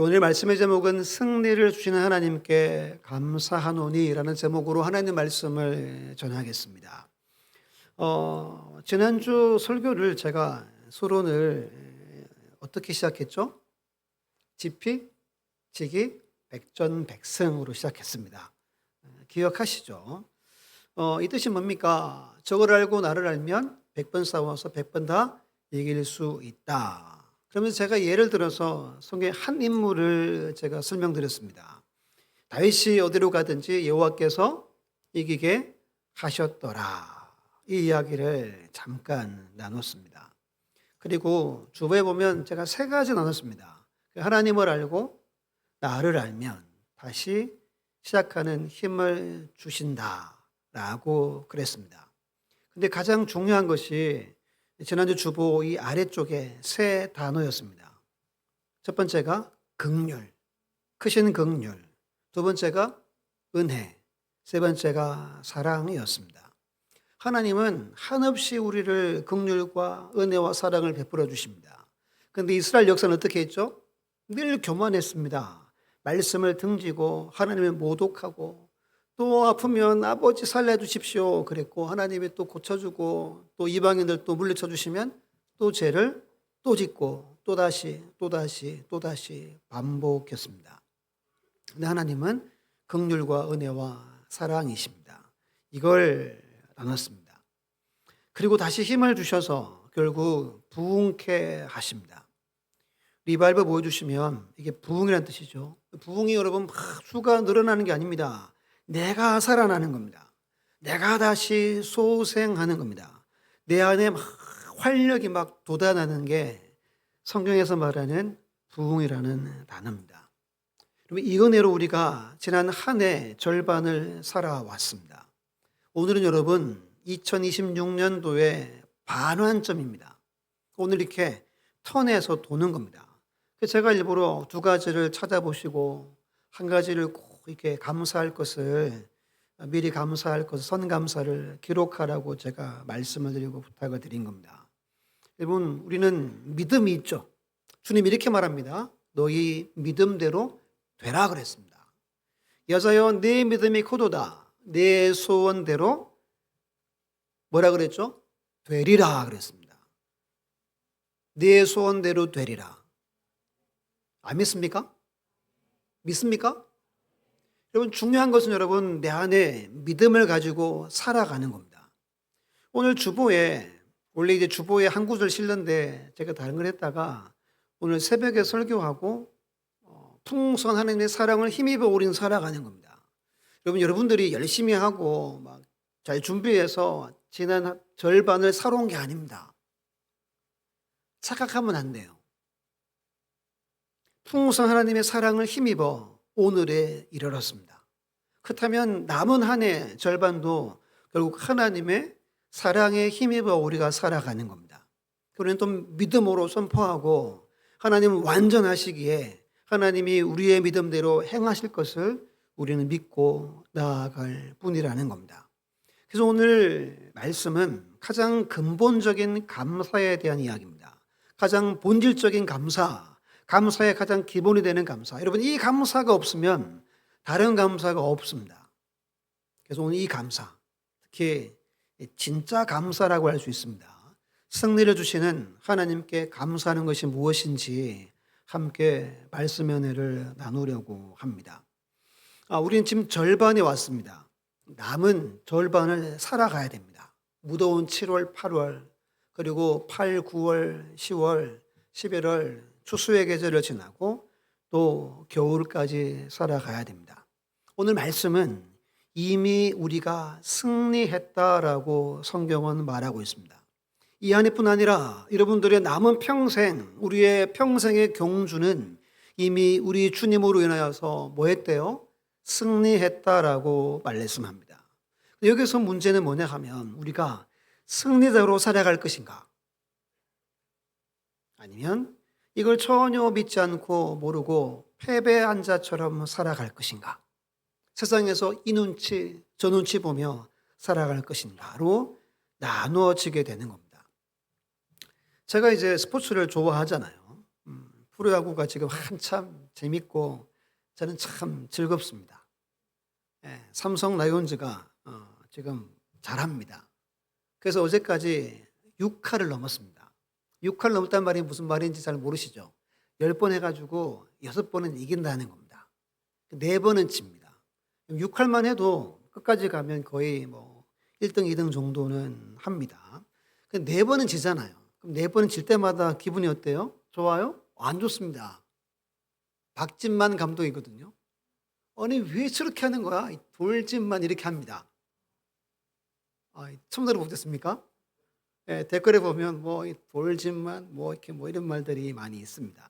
오늘 말씀의 제목은 승리를 주시는 하나님께 감사하노니라는 제목으로 하나님 말씀을 전하겠습니다. 지난주 설교를 제가 서론을 어떻게 시작했죠? 지피, 지기, 백전백승으로 시작했습니다. 기억하시죠? 이 뜻이 뭡니까? 저걸 알고 나를 알면 100번 싸워서 100번 다 이길 수 있다. 그러면서 제가 예를 들어서 성경의 한 인물을 제가 설명드렸습니다. 다윗이 어디로 가든지 여호와께서 이기게 하셨더라. 이 이야기를 잠깐 나눴습니다. 그리고 주보에 보면 제가 세 가지 나눴습니다. 하나님을 알고 나를 알면 다시 시작하는 힘을 주신다라고 그랬습니다. 근데 가장 중요한 것이 지난주 주보 이 아래쪽에 세 단어였습니다. 첫 번째가 긍휼, 크신 긍휼. 두 번째가 은혜, 세 번째가 사랑이었습니다. 하나님은 한없이 우리를 긍휼과 은혜와 사랑을 베풀어 주십니다. 그런데 이스라엘 역사는 어떻게 했죠? 늘 교만했습니다. 말씀을 등지고 하나님을 모독하고 또 아프면 아버지 살려주십시오 그랬고 하나님이 또 고쳐주고 또 이방인들 또 물리쳐 주시면 또 죄를 또 짓고 또다시 반복했습니다. 근데 하나님은 긍휼과 은혜와 사랑이십니다. 이걸 나눴습니다. 그리고 다시 힘을 주셔서 결국 부흥케 하십니다. 리바이벌 보여주시면 이게 부흥이라는 뜻이죠. 부흥이 여러분 막 수가 늘어나는 게 아닙니다. 내가 살아나는 겁니다. 내가 다시 소생하는 겁니다. 내 안에 막 활력이 막 돋아나는 게 성경에서 말하는 부흥이라는 단어입니다. 그러면 이 은혜로 우리가 지난 한 해 절반을 살아왔습니다. 오늘은 여러분 2026년도의 반환점입니다. 오늘 이렇게 턴에서 도는 겁니다. 제가 일부러 두 가지를 찾아보시고 한 가지를 꼭 이렇게 감사할 것을 미리 감사할 것을 선감사를 기록하라고 제가 말씀을 드리고 부탁을 드린 겁니다. 여러분 우리는 믿음이 있죠. 주님이 이렇게 말합니다. 너희 믿음대로 되라 그랬습니다. 여자여 내 믿음이 크도다. 내 소원대로 뭐라 그랬죠? 되리라 그랬습니다. 내 소원대로 되리라. 안 믿습니까? 믿습니까? 여러분 중요한 것은 여러분 내 안에 믿음을 가지고 살아가는 겁니다. 오늘 주보에 원래 이제 주보에 한 구절 실는데 제가 다른 걸 했다가 오늘 새벽에 설교하고 풍성한 하나님의 사랑을 힘입어 우리는 살아가는 겁니다. 여러분들이 열심히 하고 막 잘 준비해서 지난 절반을 살아온 게 아닙니다. 착각하면 안 돼요. 풍성한 하나님의 사랑을 힘입어 오늘에 이르렀습니다. 그렇다면 남은 한 해 절반도 결국 하나님의 사랑에 힘입어 우리가 살아가는 겁니다. 우리는 또 믿음으로 선포하고 하나님은 완전하시기에 하나님이 우리의 믿음대로 행하실 것을 우리는 믿고 나아갈 뿐이라는 겁니다. 그래서 오늘 말씀은 가장 근본적인 감사에 대한 이야기입니다. 가장 본질적인 감사의 가장 기본이 되는 감사. 여러분 이 감사가 없으면 다른 감사가 없습니다. 그래서 오늘 이 감사, 특히 진짜 감사라고 할 수 있습니다. 승리를 주시는 하나님께 감사하는 것이 무엇인지 함께 말씀의 은혜를 나누려고 합니다. 우리는 지금 절반에 왔습니다. 남은 절반을 살아가야 됩니다. 무더운 7월, 8월, 그리고 8, 9월, 10월, 11월 추수의 계절을 지나고 또 겨울까지 살아가야 됩니다. 오늘 말씀은 이미 우리가 승리했다라고 성경은 말하고 있습니다. 이 한 해뿐 아니라 여러분들의 남은 평생, 우리의 평생의 경주는 이미 우리 주님으로 인하여서 뭐 했대요? 승리했다라고 말씀합니다. 여기서 문제는 뭐냐 하면 우리가 승리자로 살아갈 것인가? 아니면 이걸 전혀 믿지 않고 모르고 패배한 자처럼 살아갈 것인가? 세상에서 이 눈치 저 눈치 보며 살아갈 것인가로 나누어지게 되는 겁니다. 제가 이제 스포츠를 좋아하잖아요. 프로야구가 지금 한참 재밌고 저는 참 즐겁습니다. 삼성 라이온즈가 지금 잘합니다. 그래서 어제까지 6할을 넘었습니다. 6할을 넘었단 말이 무슨 말인지 잘 모르시죠? 10번 해가지고 6번은 이긴다는 겁니다. 4번은 집니다. 6할만 해도 끝까지 가면 거의 뭐 1등, 2등 정도는 합니다. 4번은 지잖아요. 그럼 4번은 질 때마다 기분이 어때요? 좋아요? 안 좋습니다. 박진만 감독이거든요. 아니 왜 저렇게 하는 거야? 돌진만 이렇게 합니다. 처음 들어보셨습니까? 댓글에 보면 뭐 돌진만 뭐 이렇게 뭐 이런 말들이 많이 있습니다.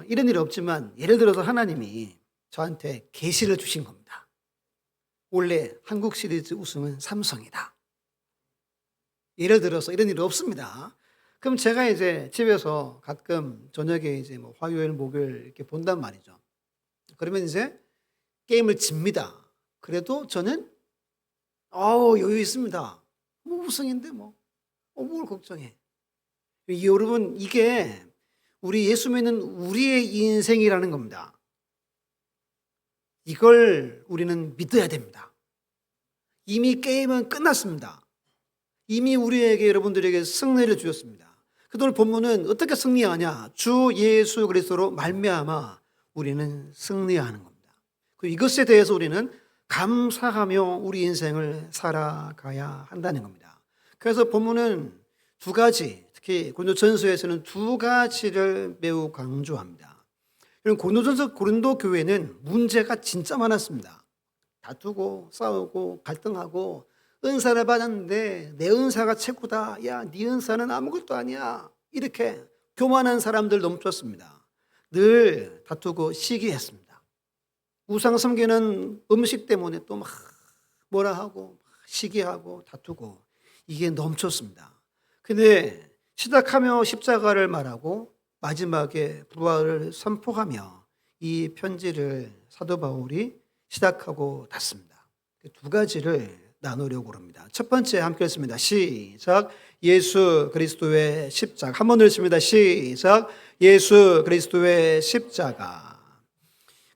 이런 일 없지만 예를 들어서 하나님이 저한테 계시를 주신 겁니다. 원래 한국 시리즈 우승은 삼성이다. 예를 들어서 이런 일 없습니다. 그럼 제가 이제 집에서 가끔 저녁에 이제 뭐 화요일, 목요일 이렇게 본단 말이죠. 그러면 이제 게임을 집니다. 그래도 저는 여유 있습니다. 뭐 우승인데 뭘 걱정해. 여러분 이게 우리 예수 믿는 우리의 인생이라는 겁니다. 이걸 우리는 믿어야 됩니다. 이미 게임은 끝났습니다. 이미 우리에게 여러분들에게 승리를 주셨습니다. 그동안 본문은 어떻게 승리하냐? 주 예수 그리스도로 말미암아 우리는 승리하는 겁니다. 그리고 이것에 대해서 우리는 감사하며 우리 인생을 살아가야 한다는 겁니다. 그래서 본문은 2가지, 특히 고린도전서에서는 2가지를 매우 강조합니다. 고린도전서 고린도 교회는 문제가 진짜 많았습니다. 다투고 싸우고 갈등하고 은사를 받았는데 내 은사가 최고다. 야, 네 은사는 아무것도 아니야. 이렇게 교만한 사람들 넘쳤습니다. 늘 다투고 시기했습니다. 우상 섬기는 음식 때문에 또 막 뭐라 하고 시기하고 다투고 이게 넘쳤습니다. 근데 시작하며 십자가를 말하고 마지막에 부활을 선포하며 이 편지를 사도 바울이 시작하고 닫습니다. 2가지를 나누려고 합니다. 첫 번째 함께 읽습니다. 시작. 예수 그리스도의 십자가. 한 번 더 읽습니다. 시작. 예수 그리스도의 십자가.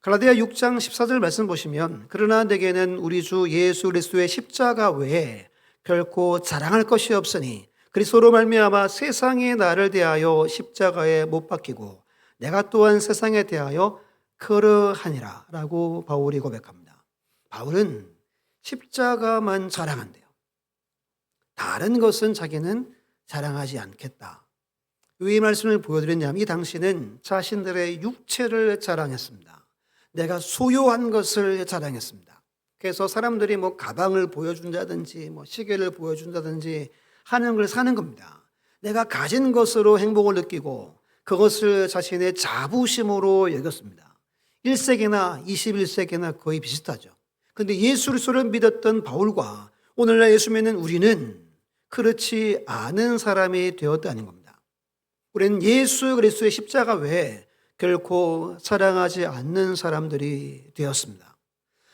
갈라디아 6장 14절 말씀 보시면 그러나 내게는 우리 주 예수 그리스도의 십자가 외에 결코 자랑할 것이 없으니 그리스도로 말미암아 세상이 나를 대하여 십자가에 못 박히고 내가 또한 세상에 대하여 그러하니라 라고 바울이 고백합니다. 바울은 십자가만 자랑한대요. 다른 것은 자기는 자랑하지 않겠다. 왜 이 말씀을 보여드렸냐면 이 당시는 자신들의 육체를 자랑했습니다. 내가 소유한 것을 자랑했습니다. 그래서 사람들이 뭐 가방을 보여준다든지 뭐 시계를 보여준다든지 하는 걸 사는 겁니다. 내가 가진 것으로 행복을 느끼고 그것을 자신의 자부심으로 여겼습니다. 1세기나 21세기나 거의 비슷하죠. 그런데 예수 그리스도를 믿었던 바울과 오늘날 예수 믿는 우리는 그렇지 않은 사람이 되었다는 겁니다. 우리는 예수 그리스도의 십자가 외에 결코 사랑하지 않는 사람들이 되었습니다.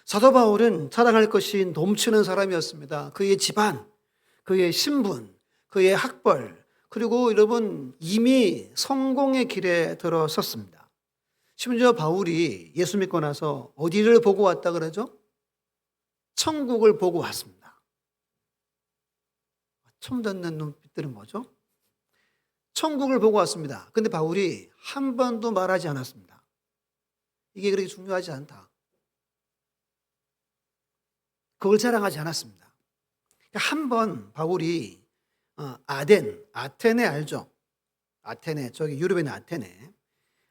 사도 바울은 사랑할 것이 넘치는 사람이었습니다. 그의 집안, 그의 신분, 그의 학벌, 그리고 여러분 이미 성공의 길에 들어섰습니다. 심지어 바울이 예수 믿고 나서 어디를 보고 왔다 그러죠? 천국을 보고 왔습니다. 처음 듣는 눈빛들은 뭐죠? 천국을 보고 왔습니다. 근데 바울이 한 번도 말하지 않았습니다. 이게 그렇게 중요하지 않다. 그걸 자랑하지 않았습니다. 한 번 바울이 아테네 알죠? 아테네, 저기 유럽에 있는 아테네.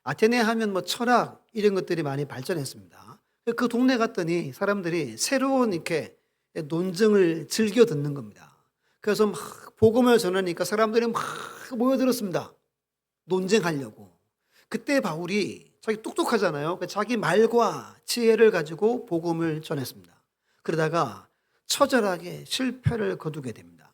아테네 하면 뭐 철학 이런 것들이 많이 발전했습니다. 그 동네 갔더니 사람들이 새로운 이렇게 논증을 즐겨 듣는 겁니다. 그래서 막 복음을 전하니까 사람들이 막 모여들었습니다. 논쟁하려고. 그때 바울이 자기 똑똑하잖아요. 자기 말과 지혜를 가지고 복음을 전했습니다. 그러다가 처절하게 실패를 거두게 됩니다.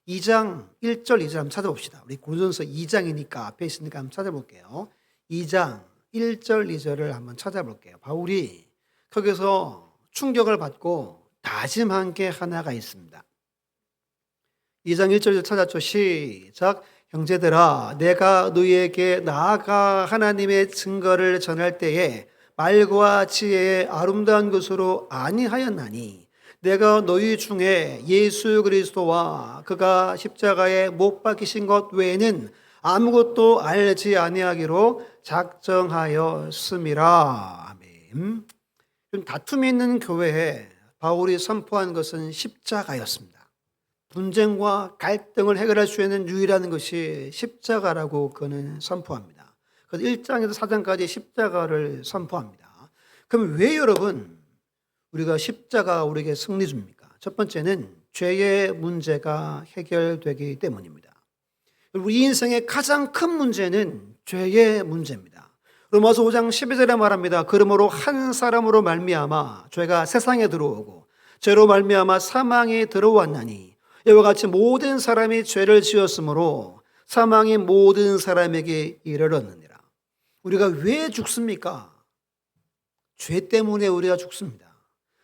2장 1절 2절 한번 찾아봅시다. 우리 고린도전서 2장이니까 앞에 있으니까 한번 찾아볼게요. 2장 1절 2절을 한번 찾아볼게요. 바울이 거기서 충격을 받고 다짐한 게 하나가 있습니다. 2장 1절 찾았죠. 시작. 형제들아, 내가 너희에게 나아가 하나님의 증거를 전할 때에 말과 지혜의 아름다운 것으로 아니하였나니 내가 너희 중에 예수 그리스도와 그가 십자가에 못 박히신 것 외에는 아무것도 알지 아니하기로 작정하였음이라. 아멘. 좀 다툼이 있는 교회에 바울이 선포한 것은 십자가였습니다. 분쟁과 갈등을 해결할 수 있는 유일한 것이 십자가라고 그는 선포합니다. 그래서 1장에서 4장까지 십자가를 선포합니다. 그럼 왜 여러분 우리가 십자가가 우리에게 승리 줍니까? 첫 번째는 죄의 문제가 해결되기 때문입니다. 우리 인생의 가장 큰 문제는 죄의 문제입니다. 로마서 5장 12절에 말합니다. 그러므로 한 사람으로 말미암아 죄가 세상에 들어오고 죄로 말미암아 사망이 들어왔나니 이와 같이 모든 사람이 죄를 지었으므로 사망이 모든 사람에게 이르렀느니라. 우리가 왜 죽습니까? 죄 때문에 우리가 죽습니다.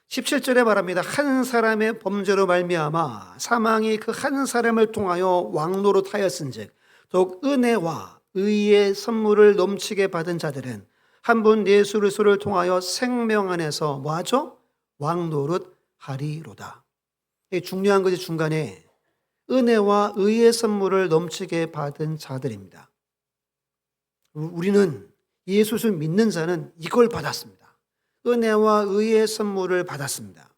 17절에 말합니다. 한 사람의 범죄로 말미암아 사망이 그 한 사람을 통하여 왕노릇하였은즉 더욱 은혜와 의의 선물을 넘치게 받은 자들은 한 분 예수 그리스도를 통하여 생명 안에서 뭐하죠? 왕노릇하리로다. 중요한 것이 중간에 은혜와 의의 선물을 넘치게 받은 자들입니다. 우리는 예수를 믿는 자는 이걸 받았습니다. 은혜와 의의 선물을 받았습니다.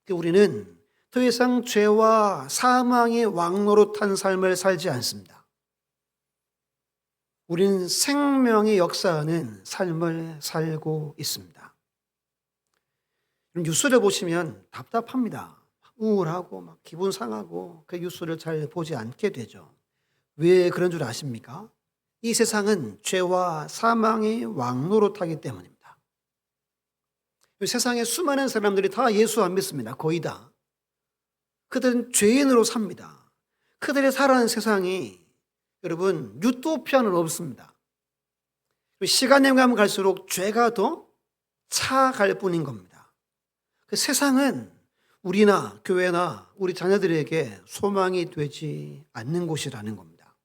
우리는 더 이상 죄와 사망의 왕노릇한 삶을 살지 않습니다. 우리는 생명의 역사하는 삶을 살고 있습니다. 뉴스를 보시면 답답합니다. 우울하고 막 기분 상하고 그 뉴스를 잘 보지 않게 되죠. 왜 그런 줄 아십니까? 이 세상은 죄와 사망이 왕노릇하기 때문입니다. 세상에 수많은 사람들이 다 예수 안 믿습니다. 거의 다. 그들은 죄인으로 삽니다. 그들의 살아가는 세상이 여러분 유토피아는 없습니다. 시간이 가면 갈수록 죄가 더 차갈 뿐인 겁니다. 그 세상은 우리나 교회나 우리 자녀들에게 소망이 되지 않는 곳이라는 겁니다.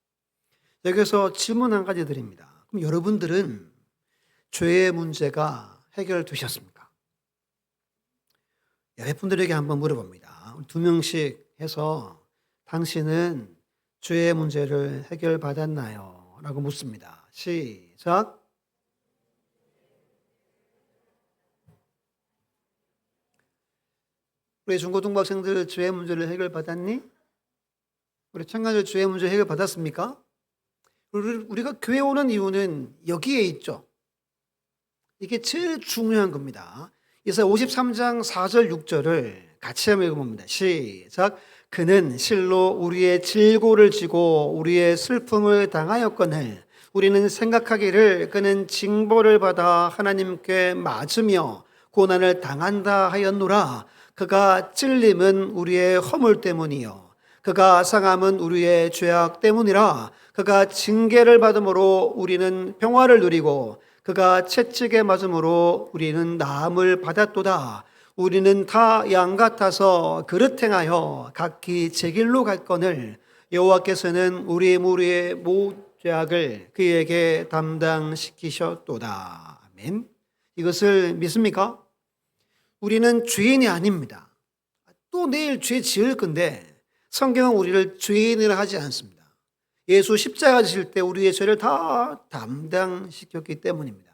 여기서 질문 한 가지 드립니다. 그럼 여러분들은 죄의 문제가 해결되셨습니까? 여러분들에게 한번 물어봅니다. 2명씩 해서 당신은 죄의 문제를 해결받았나요? 라고 묻습니다. 시작. 우리 중고등학생들 죄의 문제를 해결받았니? 우리 청년들 죄의 문제 해결받았습니까? 우리가 교회 오는 이유는 여기에 있죠. 이게 제일 중요한 겁니다. 이사야 53장 4절 6절을 같이 한번 읽어봅니다. 시작. 그는 실로 우리의 질고를 지고 우리의 슬픔을 당하였거늘 우리는 생각하기를 그는 징벌을 받아 하나님께 맞으며 고난을 당한다 하였노라. 그가 찔림은 우리의 허물 때문이요 그가 상함은 우리의 죄악 때문이라. 그가 징계를 받음으로 우리는 평화를 누리고 그가 채찍에 맞음으로 우리는 나음을 받았도다. 우리는 다 양 같아서 그릇 행하여 각기 제 길로 갔거늘 여호와께서는 우리 무리의 모든 죄악을 그에게 담당시키셨도다. 아멘. 이것을 믿습니까? 우리는 죄인이 아닙니다. 또 내일 죄 지을 건데 성경은 우리를 죄인이라 하지 않습니다. 예수 십자가 지실 때 우리의 죄를 다 담당시켰기 때문입니다.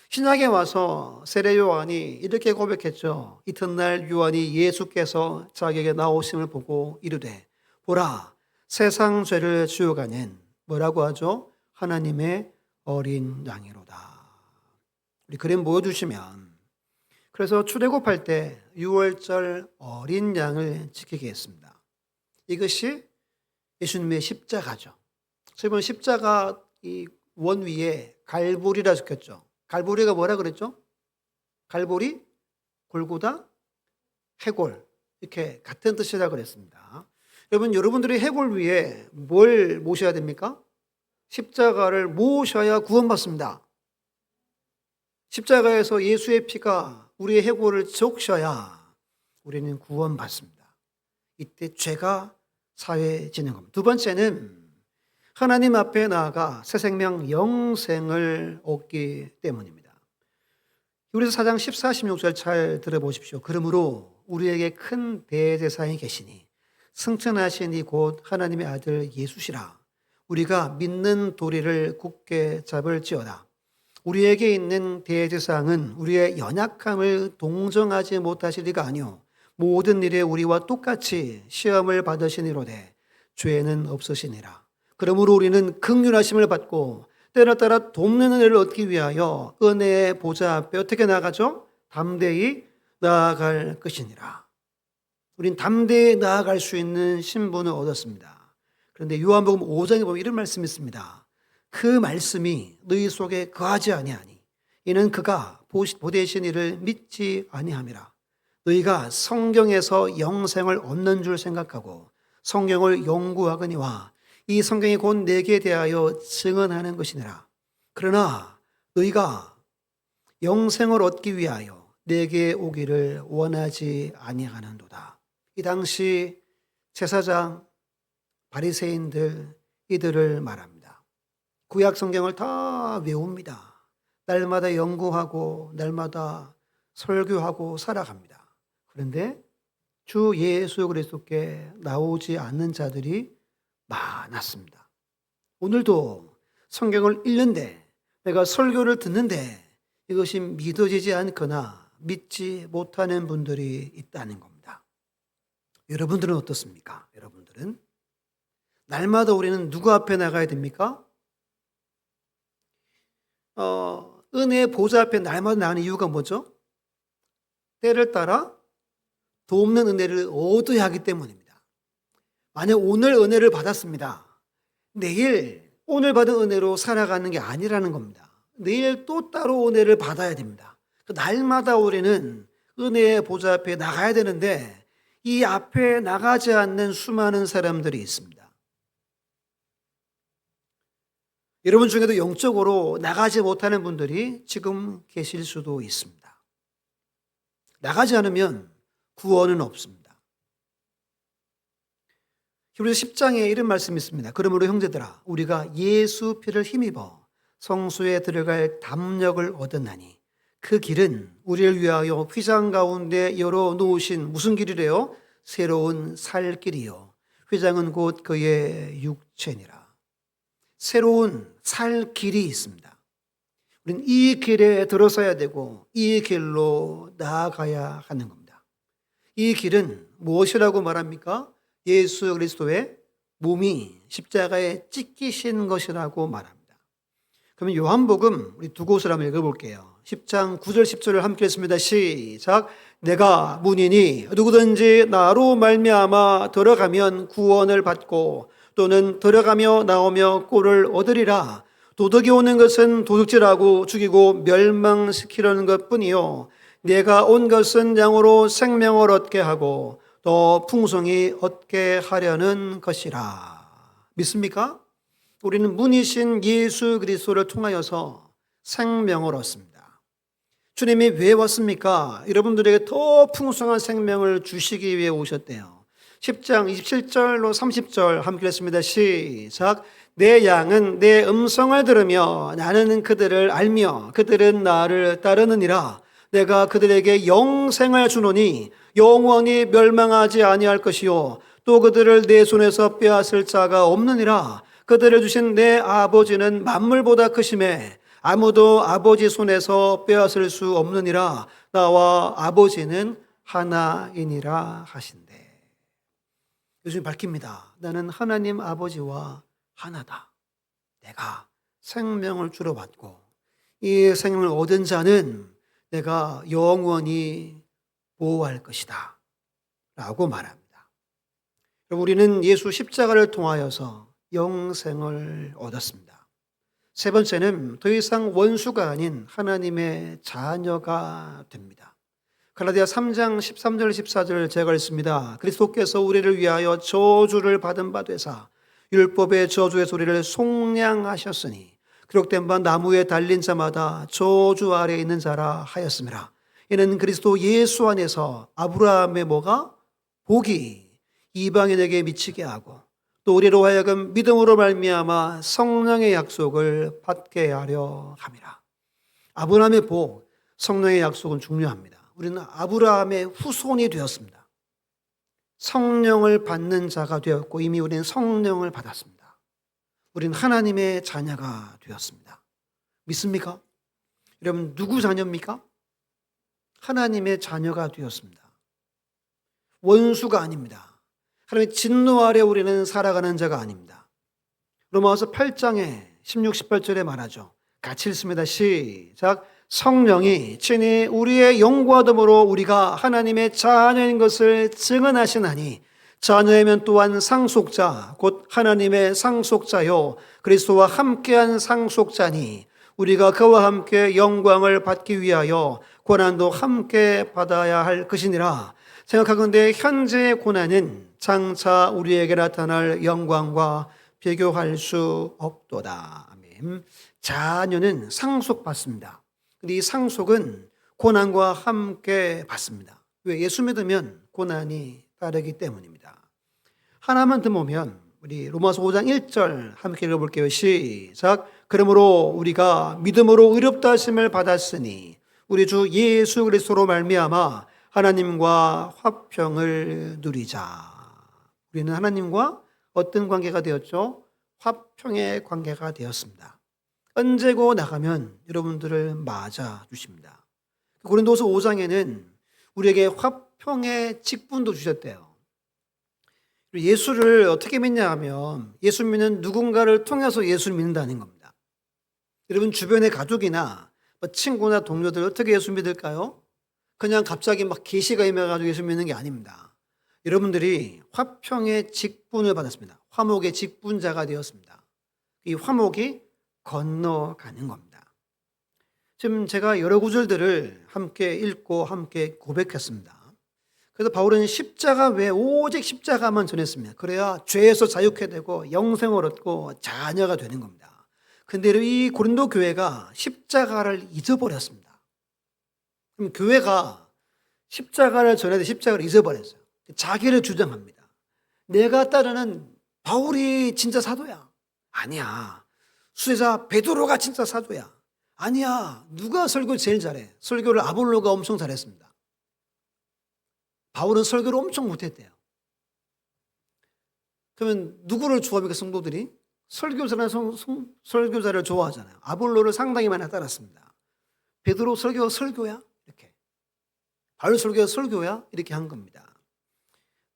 신약에 와서 세례 요한이 이렇게 고백했죠. 이튿날 요한이 예수께서 자기에게 나오심을 보고 이르되 보라 세상 죄를 지어가는 뭐라고 하죠? 하나님의 어린 양이로다. 우리 그림 보여주시면 그래서 출애굽할 때 6월절 어린 양을 지키게 했습니다. 이것이 예수님의 십자가죠. 저번 십자가 이 원 위에 갈보리라 적혔죠. 갈보리가 뭐라 그랬죠? 갈보리, 골고다, 해골 이렇게 같은 뜻이라고 그랬습니다. 여러분들이 해골 위에 뭘 모셔야 됩니까? 십자가를 모셔야 구원받습니다. 십자가에서 예수의 피가 우리의 해골을 적셔야 우리는 구원받습니다. 이때 죄가 사해지는 겁니다. 두 번째는 하나님 앞에 나아가 새 생명 영생을 얻기 때문입니다. 히브리서 4장 14, 16절 잘 들어보십시오. 그러므로 우리에게 큰 대제사장이 계시니 승천하신 이 곧 하나님의 아들 예수시라. 우리가 믿는 도리를 굳게 잡을지어다. 우리에게 있는 대제사장은 우리의 연약함을 동정하지 못하실 리가 아니요 모든 일에 우리와 똑같이 시험을 받으시니로되 죄는 없으시니라. 그러므로 우리는 긍휼하심을 받고 때를 따라 돕는 은혜를 얻기 위하여 은혜의 보좌 앞에 어떻게 나가죠? 담대히 나아갈 것이니라. 우린 담대히 나아갈 수 있는 신분을 얻었습니다. 그런데 요한복음 5장에 보면 이런 말씀이 있습니다. 그 말씀이 너희 속에 거하지 아니하니 이는 그가 보내신 이를 믿지 아니함이라. 너희가 성경에서 영생을 얻는 줄 생각하고 성경을 연구하거니와 이 성경이 곧 내게 대하여 증언하는 것이니라. 그러나 너희가 영생을 얻기 위하여 내게 오기를 원하지 아니하는도다. 이 당시 제사장, 바리새인들 이들을 말합니다. 구약 성경을 다 외웁니다. 날마다 연구하고 날마다 설교하고 살아갑니다. 그런데 주 예수 그리스도께 나오지 않는 자들이 많았습니다. 오늘도 성경을 읽는데 내가 설교를 듣는데 이것이 믿어지지 않거나 믿지 못하는 분들이 있다는 겁니다. 여러분들은 어떻습니까? 여러분들은 날마다 우리는 누구 앞에 나가야 됩니까? 은혜의 보좌 앞에 날마다 나가는 이유가 뭐죠? 때를 따라 돕는 은혜를 얻어야 하기 때문입니다. 만약 오늘 은혜를 받았습니다. 내일 오늘 받은 은혜로 살아가는 게 아니라는 겁니다. 내일 또 따로 은혜를 받아야 됩니다. 날마다 우리는 은혜의 보좌 앞에 나가야 되는데 이 앞에 나가지 않는 수많은 사람들이 있습니다. 여러분 중에도 영적으로 나가지 못하는 분들이 지금 계실 수도 있습니다. 나가지 않으면 구원은 없습니다. 히브리서 10장에 이런 말씀이 있습니다. 그러므로 형제들아 우리가 예수 피를 힘입어 성소에 들어갈 담력을 얻었나니 그 길은 우리를 위하여 휘장 가운데 열어 놓으신 무슨 길이래요? 새로운 살 길이요 휘장은 곧 그의 육체니라. 새로운 살 길이 있습니다. 우리는 이 길에 들어서야 되고 이 길로 나아가야 하는 겁니다. 이 길은 무엇이라고 말합니까? 예수 그리스도의 몸이 십자가에 찢기신 것이라고 말합니다. 그러면 요한복음 우리 두 곳을 한번 읽어볼게요. 10장 9절 10절을 함께 읽습니다. 시작. 내가 문이니 누구든지 나로 말미암아 들어가면 구원을 받고 또는 들어가며 나오며 꼴을 얻으리라. 도둑이 오는 것은 도둑질하고 죽이고 멸망시키려는 것뿐이요 내가 온 것은 양으로 생명을 얻게 하고 더 풍성히 얻게 하려는 것이라. 믿습니까? 우리는 문이신 예수 그리스도를 통하여서 생명을 얻습니다. 주님이 왜 왔습니까? 여러분들에게 더 풍성한 생명을 주시기 위해 오셨대요. 10장 27절로 30절 함께 읽습니다. 시작. 내 양은 내 음성을 들으며 나는 그들을 알며 그들은 나를 따르느니라. 내가 그들에게 영생을 주노니 영원히 멸망하지 아니할 것이요 또 그들을 내 손에서 빼앗을 자가 없느니라. 그들을 주신 내 아버지는 만물보다 크심에 아무도 아버지 손에서 빼앗을 수 없느니라. 나와 아버지는 하나이니라 하신대. 요즘 밝힙니다. 나는 하나님 아버지와 하나다. 내가 생명을 주러 받고 이 생명을 얻은 자는 내가 영원히 보호할 것이다 라고 말합니다. 우리는 예수 십자가를 통하여서 영생을 얻었습니다. 세 번째는 더 이상 원수가 아닌 하나님의 자녀가 됩니다. 갈라디아 3장 13절 14절 제가 읽습니다. 그리스도께서 우리를 위하여 저주를 받은 바 되사 율법의 저주의 소리를 속량하셨으니 기록된 바 나무에 달린 자마다 저주 아래에 있는 자라 하였음이라. 이는 그리스도 예수 안에서 아브라함의 뭐가? 복이 이방인에게 미치게 하고 또 우리로 하여금 믿음으로 말미암아 성령의 약속을 받게 하려 함이라. 아브라함의 복, 성령의 약속은 중요합니다. 우리는 아브라함의 후손이 되었습니다. 성령을 받는 자가 되었고 이미 우리는 성령을 받았습니다. 우리는 하나님의 자녀가 되었습니다. 믿습니까? 여러분 누구 자녀입니까? 하나님의 자녀가 되었습니다. 원수가 아닙니다. 하나님의 진노 아래 우리는 살아가는 자가 아닙니다. 로마서 8장에 16, 18절에 말하죠. 같이 읽습니다. 시작. 성령이 친히 우리의 영과 더불어 우리가 하나님의 자녀인 것을 증언하시나니 자녀이면 또한 상속자 곧 하나님의 상속자요 그리스도와 함께한 상속자니 우리가 그와 함께 영광을 받기 위하여 고난도 함께 받아야 할 것이니라. 생각하건대 현재의 고난은 장차 우리에게 나타날 영광과 비교할 수 없도다. 아멘. 자녀는 상속받습니다. 근데 이 상속은 고난과 함께 받습니다. 왜? 예수 믿으면 고난이 따르기 때문입니다. 하나만 더 보면 우리 로마서 5장 1절 함께 읽어볼게요. 시작. 그러므로 우리가 믿음으로 의롭다 하심을 받았으니 우리 주 예수 그리스도로 말미암아 하나님과 화평을 누리자. 우리는 하나님과 어떤 관계가 되었죠? 화평의 관계가 되었습니다. 언제고 나가면 여러분들을 맞아 주십니다. 고린도서 5장에는 우리에게 화평의 직분도 주셨대요. 예수를 어떻게 믿냐 하면 예수 믿는 누군가를 통해서 예수를 믿는다는 겁니다. 여러분 주변의 가족이나 친구나 동료들 어떻게 예수 믿을까요? 그냥 갑자기 막 계시가 임해가지고 예수 믿는 게 아닙니다. 여러분들이 화평의 직분을 받았습니다. 화목의 직분자가 되었습니다. 이 화목이 건너가는 겁니다. 지금 제가 여러 구절들을 함께 읽고 함께 고백했습니다. 그래서 바울은 십자가 외에 오직 십자가만 전했습니다. 그래야 죄에서 자유케 되고 영생을 얻고 자녀가 되는 겁니다. 근데 이 고린도 교회가 십자가를 잊어버렸습니다. 그럼 교회가 십자가를 전해도 십자가를 잊어버렸어요. 자기를 주장합니다. 내가 따르는 바울이 진짜 사도야. 아니야. 수제자 베드로가 진짜 사도야. 아니야. 누가 설교 제일 잘해? 설교를 아볼로가 엄청 잘했습니다. 바울은 설교를 엄청 못했대요. 그러면 누구를 좋아합니까? 성도들이? 설교자를 좋아하잖아요. 아볼로를 상당히 많이 따랐습니다. 베드로 설교야? 이렇게. 바울 설교야? 이렇게 한 겁니다.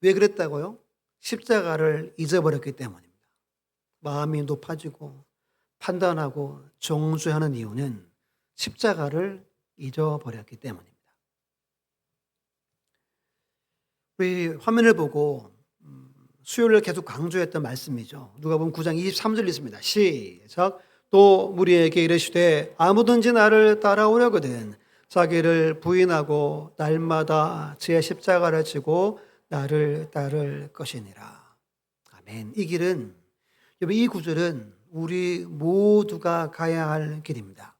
왜 그랬다고요? 십자가를 잊어버렸기 때문입니다. 마음이 높아지고 판단하고 정죄하는 이유는 십자가를 잊어버렸기 때문입니다. 우리 화면을 보고 수요일을 계속 강조했던 말씀이죠. 누가복음 9장 23절 있습니다. 시작. 또 무리에게 이르시되 아무든지 나를 따라오려거든 자기를 부인하고 날마다 제 십자가를 지고 나를 따를 것이니라. 아멘. 이 길은, 여러분, 이 구절은 우리 모두가 가야 할 길입니다.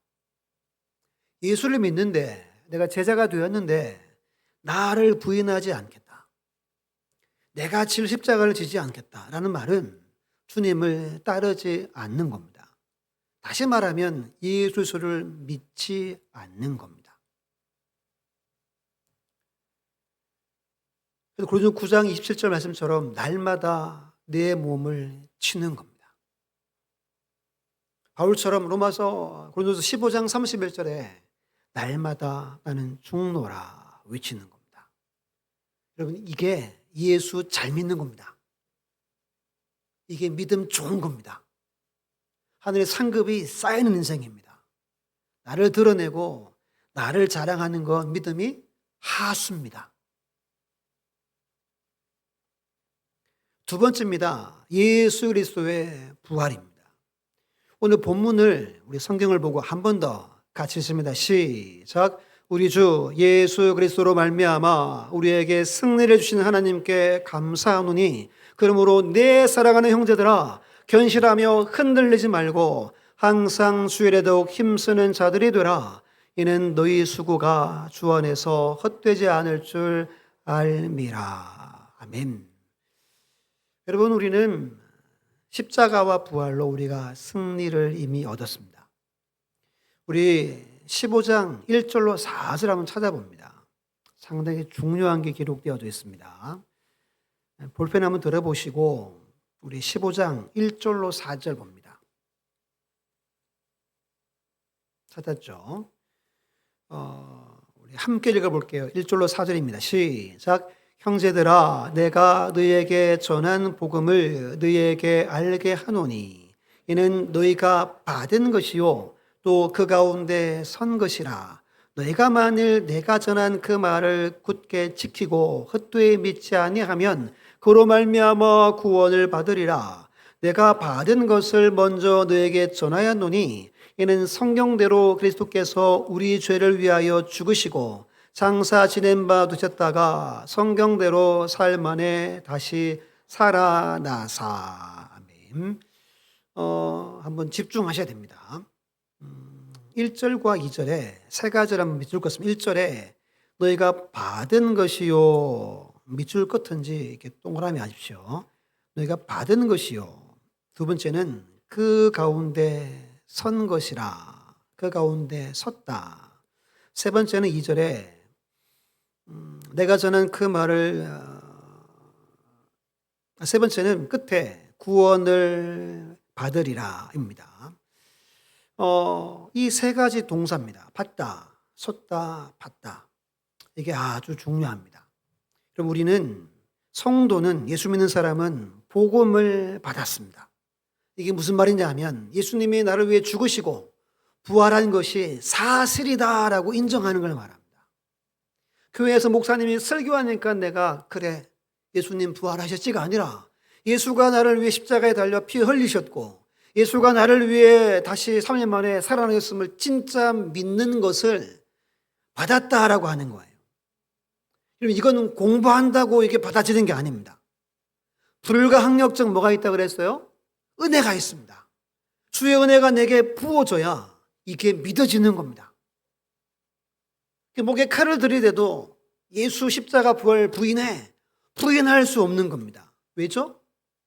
예수를 믿는데, 내가 제자가 되었는데 나를 부인하지 않겠다, 내가 질 십자가를 지지 않겠다라는 말은 주님을 따르지 않는 겁니다. 다시 말하면 예수를 믿지 않는 겁니다. 그래서 고린도 9장 27절 말씀처럼 날마다 내 몸을 치는 겁니다. 바울처럼 고린도서 15장 31절에 날마다 나는 죽노라 외치는 겁니다. 여러분, 이게 예수 잘 믿는 겁니다. 이게 믿음 좋은 겁니다. 하늘의 상급이 쌓이는 인생입니다. 나를 드러내고 나를 자랑하는 건 믿음이 하수입니다. 두 번째입니다. 예수 그리스도의 부활입니다. 오늘 본문을 우리 성경을 보고 한 번 더 같이 읽습니다. 시작. 우리 주 예수 그리스도로 말미암아 우리에게 승리를 주신 하나님께 감사하노니 그러므로 내 사랑하는 형제들아 견실하며 흔들리지 말고 항상 수일에 더욱 힘쓰는 자들이 되라. 이는 너희 수고가 주 안에서 헛되지 않을 줄 알미라. 아멘. 여러분, 우리는 십자가와 부활로 우리가 승리를 이미 얻었습니다. 우리 15장 1절로 4절 한번 찾아봅니다. 상당히 중요한 게 기록되어져 있습니다. 볼펜 한번 들어보시고 우리 15장 1절로 4절 봅니다. 찾았죠? 우리 함께 읽어볼게요. 1절로 4절입니다. 시작. 형제들아, 내가 너희에게 전한 복음을 너희에게 알게 하노니 이는 너희가 받은 것이요 또 그 가운데 선 것이라. 너희가 만일 내가 전한 그 말을 굳게 지키고 헛되이 믿지 아니하면 그로 말미암아 구원을 받으리라. 내가 받은 것을 먼저 너희에게 전하였노니 이는 성경대로 그리스도께서 우리 죄를 위하여 죽으시고 장사 지낸 바 두셨다가 성경대로 삶 안에 다시 살아나사. 아멘. 한번 집중하셔야 됩니다. 1절과 2절에 세 가지를 한번 밑줄 긋습니다. 1절에 너희가 받은 것이요, 밑줄 긋은지 이렇게 동그라미 하십시오. 너희가 받은 것이요. 두 번째는 그 가운데 선 것이라. 그 가운데 섰다. 세 번째는 2절에 내가 전한 그 말을, 세 번째는 끝에 구원을 받으리라 입니다. 이 세 가지 동사입니다. 받다, 섰다, 받다. 이게 아주 중요합니다. 그럼 우리는, 성도는, 예수 믿는 사람은 복음을 받았습니다. 이게 무슨 말이냐 하면 예수님이 나를 위해 죽으시고 부활한 것이 사실이다라고 인정하는 걸 말합니다. 교회에서 목사님이 설교하니까 내가 그래 예수님 부활하셨지가 아니라 예수가 나를 위해 십자가에 달려 피 흘리셨고 예수가 나를 위해 다시 3년 만에 살아나셨음을 진짜 믿는 것을 받았다라고 하는 거예요. 그럼 이거는 공부한다고 이게 받아지는 게 아닙니다. 불가항력적 뭐가 있다고 그랬어요? 은혜가 있습니다. 주의 은혜가 내게 부어져야 이게 믿어지는 겁니다. 목에 칼을 들이대도 예수 십자가 부활 부인할 수 없는 겁니다. 왜죠?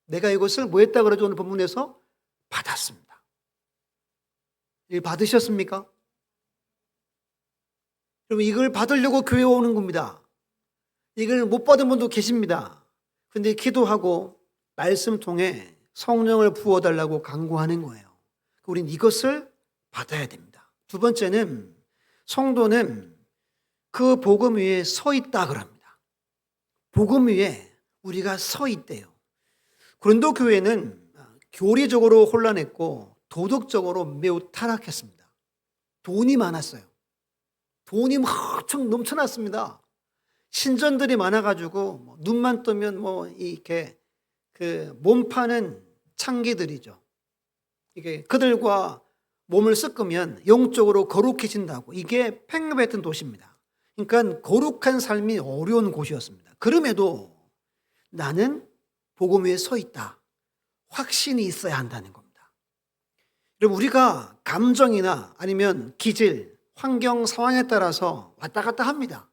내가 이것을 뭐 했다고 그러죠? 오늘 본문에서 받았습니다. 이걸 받으셨습니까? 그럼 이걸 받으려고 교회에 오는 겁니다. 이걸 못 받은 분도 계십니다. 근데 기도하고 말씀 통해 성령을 부어달라고 간구하는 거예요. 우린 이것을 받아야 됩니다. 두 번째는 성도는 그 복음 위에 서 있다 그럽니다. 복음 위에 우리가 서 있대요. 고린도 교회는 교리적으로 혼란했고 도덕적으로 매우 타락했습니다. 돈이 많았어요. 돈이 엄청 넘쳐났습니다. 신전들이 많아가지고 눈만 뜨면 이렇게 몸 파는 창기들이죠. 이게 그들과 몸을 섞으면 영적으로 거룩해진다고. 이게 팽배했던 도시입니다. 그러니까 거룩한 삶이 어려운 곳이었습니다. 그럼에도 나는 복음 위에 서 있다. 확신이 있어야 한다는 겁니다. 여러분, 우리가 감정이나 아니면 기질, 환경, 상황에 따라서 왔다 갔다 합니다.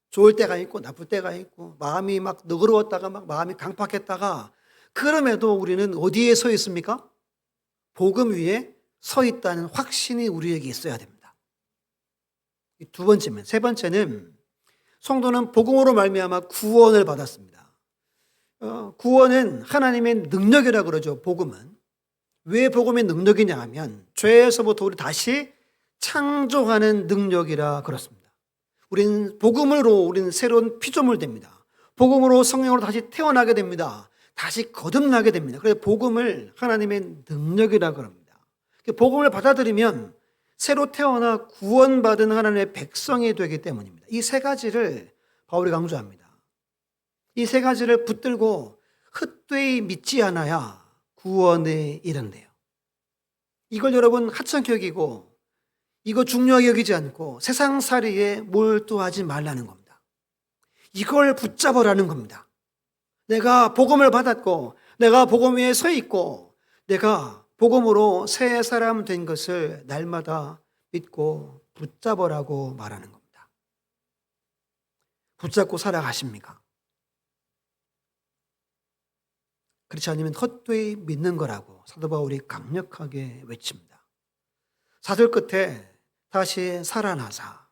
좋을 때가 있고 나쁠 때가 있고 마음이 막 너그러웠다가 막 마음이 강팍했다가 그럼에도 우리는 어디에 서 있습니까? 복음 위에 서 있다는 확신이 우리에게 있어야 됩니다. 두 번째면, 세 번째는 성도는 복음으로 말미암아 구원을 받았습니다. 구원은 하나님의 능력이라고 그러죠. 복음은. 왜 복음의 능력이냐 하면 죄에서부터 우리 다시 창조하는 능력이라 그렇습니다. 우리는 복음으로 우리는 새로운 피조물 됩니다. 복음으로 성령으로 다시 태어나게 됩니다. 다시 거듭나게 됩니다. 그래서 복음을 하나님의 능력이라 그럽니다. 복음을 받아들이면 새로 태어나 구원받은 하나님의 백성이 되기 때문입니다. 이 세 가지를 바울이 강조합니다. 이 세 가지를 붙들고 헛되이 믿지 않아야 구원에 이른대요. 이걸 여러분 하찮게 여기고 이거 중요하게 여기지 않고 세상살이에 몰두하지 말라는 겁니다. 이걸 붙잡으라는 겁니다. 내가 복음을 받았고 내가 복음 위에 서 있고 내가 복음으로 새 사람 된 것을 날마다 믿고 붙잡으라고 말하는 겁니다. 붙잡고 살아가십니까? 그렇지 않으면 헛되이 믿는 거라고 사도 바울이 강력하게 외칩니다. 사절 끝에 다시 살아나사.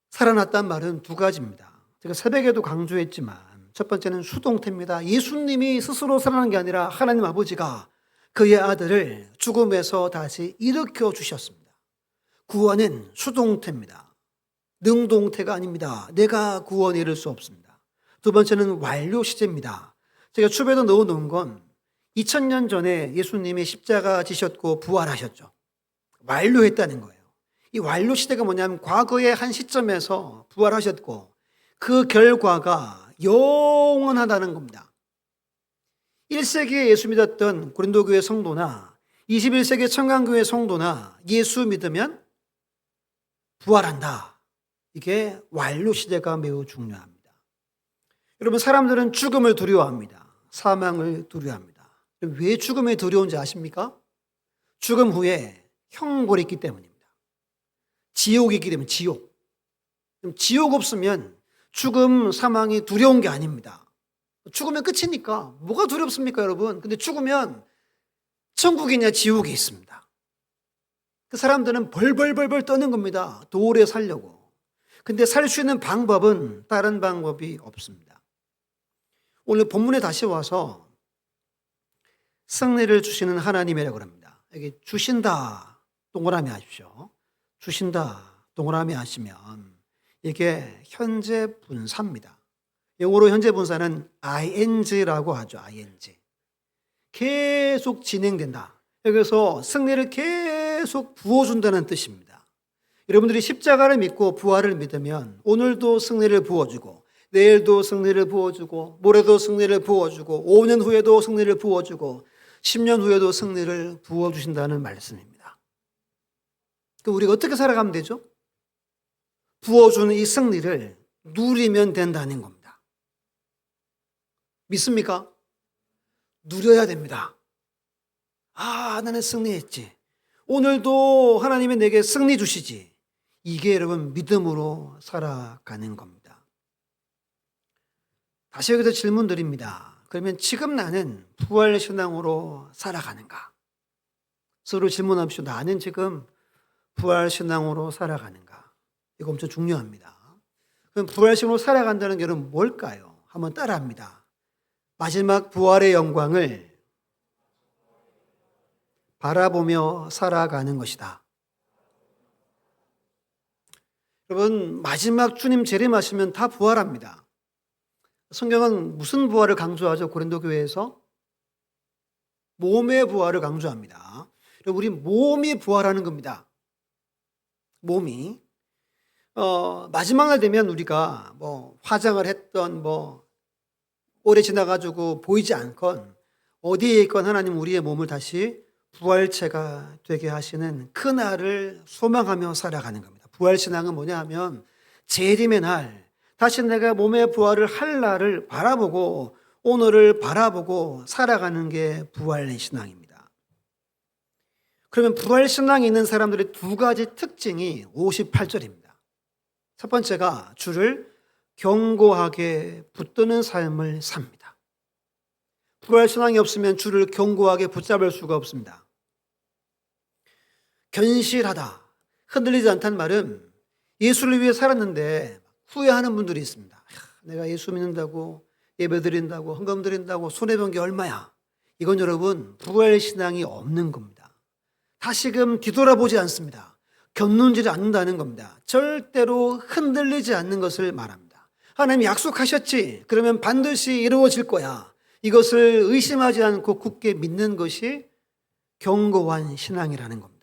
살아났단 말은 두 가지입니다. 제가 새벽에도 강조했지만 첫 번째는 수동태입니다. 예수님이 스스로 살아난 게 아니라 하나님 아버지가 그의 아들을 죽음에서 다시 일으켜 주셨습니다. 구원은 수동태입니다. 능동태가 아닙니다. 내가 구원에 이를 수 없습니다. 두 번째는 완료 시제입니다. 제가 춥에도 넣어놓은 건 2000년 전에 예수님이 십자가 지셨고 부활하셨죠. 완료했다는 거예요. 이 완료 시대가 뭐냐면 과거의 한 시점에서 부활하셨고 그 결과가 영원하다는 겁니다. 1세기에 예수 믿었던 고린도교회 성도나 21세기 청강교회 성도나 예수 믿으면 부활한다. 이게 완료 시대가 매우 중요합니다. 여러분, 사람들은 죽음을 두려워합니다. 사망을 두려워합니다. 왜 죽음이 두려운지 아십니까? 죽음 후에 형벌이 있기 때문입니다. 지옥이 있기 때문에 지옥. 지옥 없으면 죽음, 사망이 두려운 게 아닙니다. 죽으면 끝이니까 뭐가 두렵습니까, 여러분? 근데 죽으면 천국이냐 지옥이 있습니다. 그 사람들은 벌벌벌벌 떠는 겁니다. 더 오래 살려고. 근데 살 수 있는 방법은 다른 방법이 없습니다. 오늘 본문에 다시 와서 승리를 주시는 하나님이라고 합니다. 여기 주신다 동그라미 하십시오. 주신다 동그라미 하시면 이게 현재 분사입니다. 영어로 현재 분사는 ing라고 하죠. ing. 계속 진행된다. 여기서 승리를 계속 부어준다는 뜻입니다. 여러분들이 십자가를 믿고 부활을 믿으면 오늘도 승리를 부어주고 내일도 승리를 부어주고 모레도 승리를 부어주고 5년 후에도 승리를 부어주고 10년 후에도 승리를 부어주신다는 말씀입니다. 그럼 우리가 어떻게 살아가면 되죠? 부어주는 이 승리를 누리면 된다는 겁니다. 믿습니까? 누려야 됩니다. 아, 나는 승리했지. 오늘도 하나님이 내게 승리 주시지. 이게 여러분 믿음으로 살아가는 겁니다. 다시 여기서 질문 드립니다. 그러면 지금 나는 부활신앙으로 살아가는가? 서로 질문합시오. 나는 지금 부활신앙으로 살아가는가? 이거 엄청 중요합니다. 그럼 부활신앙으로 살아간다는 게 여러분 뭘까요? 한번 따라합니다. 마지막 부활의 영광을 바라보며 살아가는 것이다. 여러분, 마지막 주님 재림하시면 다 부활합니다. 성경은 무슨 부활을 강조하죠? 고린도 교회에서 몸의 부활을 강조합니다. 우리 몸이 부활하는 겁니다. 몸이 마지막 날 되면 우리가 뭐 화장을 했던 오래 지나가지고 보이지 않건 어디에 있건 하나님 우리의 몸을 다시 부활체가 되게 하시는 그 날을 소망하며 살아가는 겁니다. 부활신앙은 뭐냐 하면 재림의 날, 다시 내가 몸의 부활을 할 날을 바라보고 오늘을 바라보고 살아가는 게 부활신앙입니다. 그러면 부활신앙이 있는 사람들의 두 가지 특징이 58절입니다. 첫 번째가 주를 견고하게 붙드는 삶을 삽니다. 부활신앙이 없으면 주를 견고하게 붙잡을 수가 없습니다. 견실하다, 흔들리지 않다는 말은 예수를 위해 살았는데 후회하는 분들이 있습니다. 내가 예수 믿는다고 예배 드린다고 헌금 드린다고 손해본 게 얼마야. 이건 여러분 부활신앙이 없는 겁니다. 다시금 뒤돌아보지 않습니다. 견눈질 않는다는 겁니다. 절대로 흔들리지 않는 것을 말합니다. 하나님이 약속하셨지. 그러면 반드시 이루어질 거야. 이것을 의심하지 않고 굳게 믿는 것이 견고한 신앙이라는 겁니다.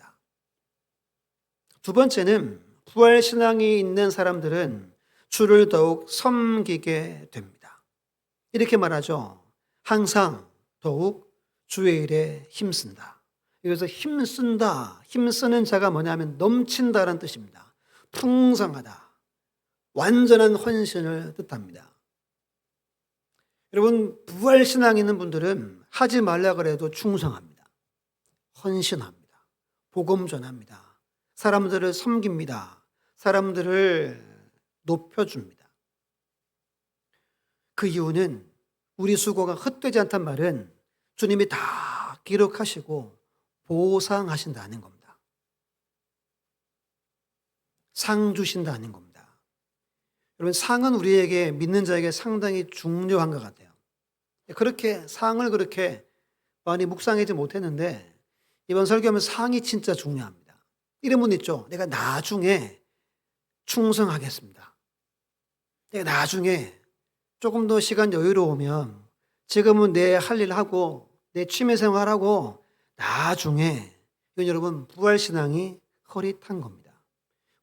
두 번째는 부활신앙이 있는 사람들은 주를 더욱 섬기게 됩니다. 이렇게 말하죠. 항상 더욱 주의 일에 힘쓴다. 여기서 힘쓴다, 힘쓰는 자가 뭐냐면 넘친다라는 뜻입니다. 풍성하다, 완전한 헌신을 뜻합니다. 여러분, 부활신앙 있는 분들은 하지 말라 그래도 충성합니다. 헌신합니다. 복음 전합니다. 사람들을 섬깁니다. 사람들을 높여줍니다. 그 이유는 우리 수고가 헛되지 않단 말은 주님이 다 기록하시고 보상하신다는 겁니다. 상 주신다는 겁니다. 여러분, 상은 우리에게 믿는 자에게 상당히 중요한 것 같아요. 그렇게 상을 그렇게 많이 묵상하지 못했는데 이번 설교하면서 상이 진짜 중요합니다. 이런 분 있죠. 내가 나중에 충성하겠습니다. 내가 나중에 조금 더 시간 여유로우면 지금은 내 할 일 하고 내 취미 생활하고 나중에, 이건 여러분 부활신앙이 허릿한 겁니다.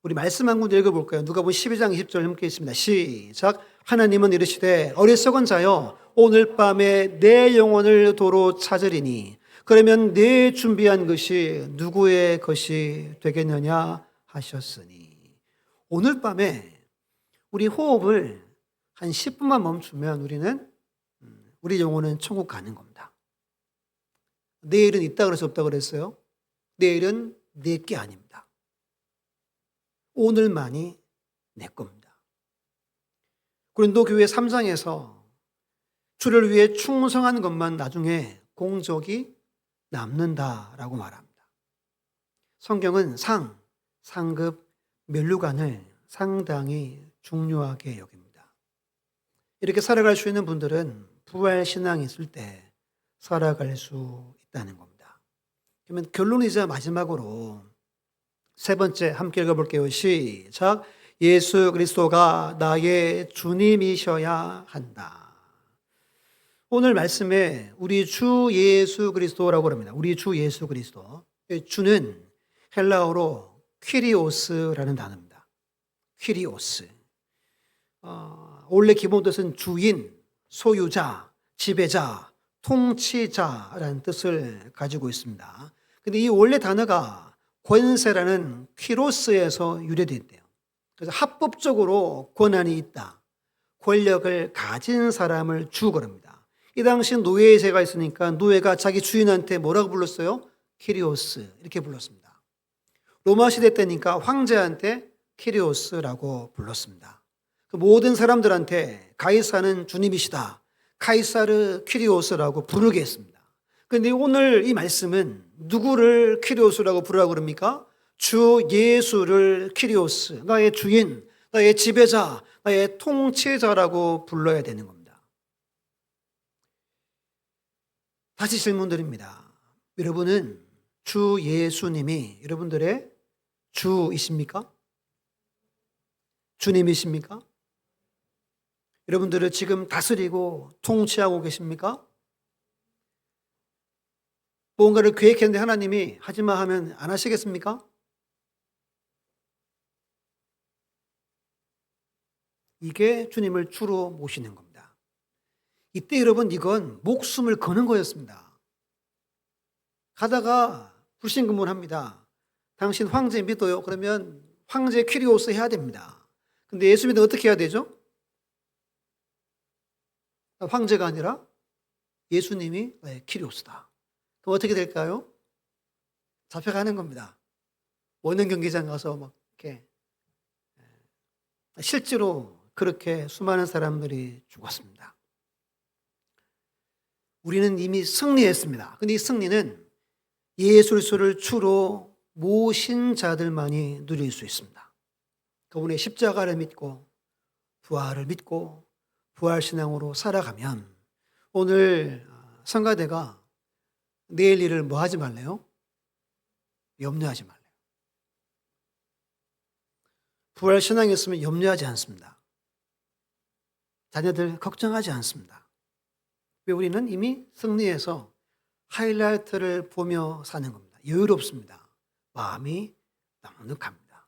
우리 말씀 한 군데 읽어볼까요? 누가복음 12장 20절 함께 있습니다. 시작. 하나님은 이르시되 어리석은 자여 오늘 밤에 내 영혼을 도로 찾으리니 그러면 내 준비한 것이 누구의 것이 되겠느냐 하셨으니. 오늘 밤에 우리 호흡을 한 10분만 멈추면 우리 영혼은 천국 가는 겁니다. 내일은 있다 그래서 없다 그랬어요? 내일은 내게 아닙니다. 오늘만이 내 겁니다. 고린도교회 3장에서 주를 위해 충성한 것만 나중에 공적이 남는다라고 말합니다. 성경은 상급, 면류관을 상당히 중요하게 여깁니다. 이렇게 살아갈 수 있는 분들은 부활신앙이 있을 때 살아갈 수 있다는 겁니다. 그러면 결론이자 마지막으로 세 번째 함께 읽어볼게요. 시작. 예수 그리스도가 나의 주님이셔야 한다. 오늘 말씀에 우리 주 예수 그리스도라고 합니다. 우리 주 예수 그리스도. 주는 헬라어로 퀴리오스라는 단어입니다. 퀴리오스. 원래 기본 뜻은 주인, 소유자, 지배자, 통치자라는 뜻을 가지고 있습니다. 근데 이 원래 단어가 권세라는 퀴로스에서 유래됐대요. 그래서 합법적으로 권한이 있다, 권력을 가진 사람을 주 그럽니다. 이 당시 노예의 제가 있으니까 노예가 자기 주인한테 뭐라고 불렀어요? 키리오스 이렇게 불렀습니다. 로마 시대 때니까 황제한테 키리오스라고 불렀습니다. 그 모든 사람들한테 가이사는 주님이시다, 카이사르 키리오스라고 부르게 했습니다. 그런데 오늘 이 말씀은 누구를 키리오스라고 부르라고 그럽니까? 주 예수를 키리오스, 나의 주인, 나의 지배자, 나의 통치자라고 불러야 되는 겁니다. 다시 질문드립니다. 여러분은 주 예수님이 여러분들의 주이십니까? 주님이십니까? 여러분들을 지금 다스리고 통치하고 계십니까? 뭔가를 계획했는데 하나님이 하지마 하면 안 하시겠습니까? 이게 주님을 주로 모시는 겁니다. 이때 여러분, 이건 목숨을 거는 거였습니다. 가다가 불신검문합니다. 당신 황제 믿어요? 그러면 황제 퀴리오스 해야 됩니다. 근데 예수 믿으면 어떻게 해야 되죠? 황제가 아니라 예수님이 퀴리오스다. 그럼 어떻게 될까요? 잡혀가는 겁니다. 원형 경기장 가서 막 이렇게. 실제로 그렇게 수많은 사람들이 죽었습니다. 우리는 이미 승리했습니다. 근데 이 승리는 예수 그리스도를 주로 모신 자들만이 누릴 수 있습니다. 그분의 십자가를 믿고 부활을 믿고 부활신앙으로 살아가면, 오늘 성가대가 내일 일을 뭐 하지 말래요? 염려하지 말래요. 부활신앙이 있으면 염려하지 않습니다. 자녀들 걱정하지 않습니다. 왜? 우리는 이미 승리해서 하이라이트를 보며 사는 겁니다. 여유롭습니다. 마음이 넉넉합니다.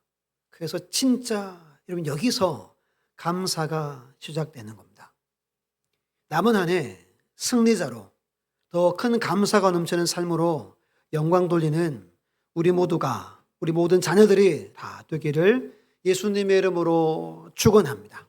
그래서 진짜 여러분, 여기서 감사가 시작되는 겁니다. 남은 한 해 승리자로 더 큰 감사가 넘치는 삶으로 영광 돌리는 우리 모두가, 우리 모든 자녀들이 다 되기를 예수님의 이름으로 축원합니다.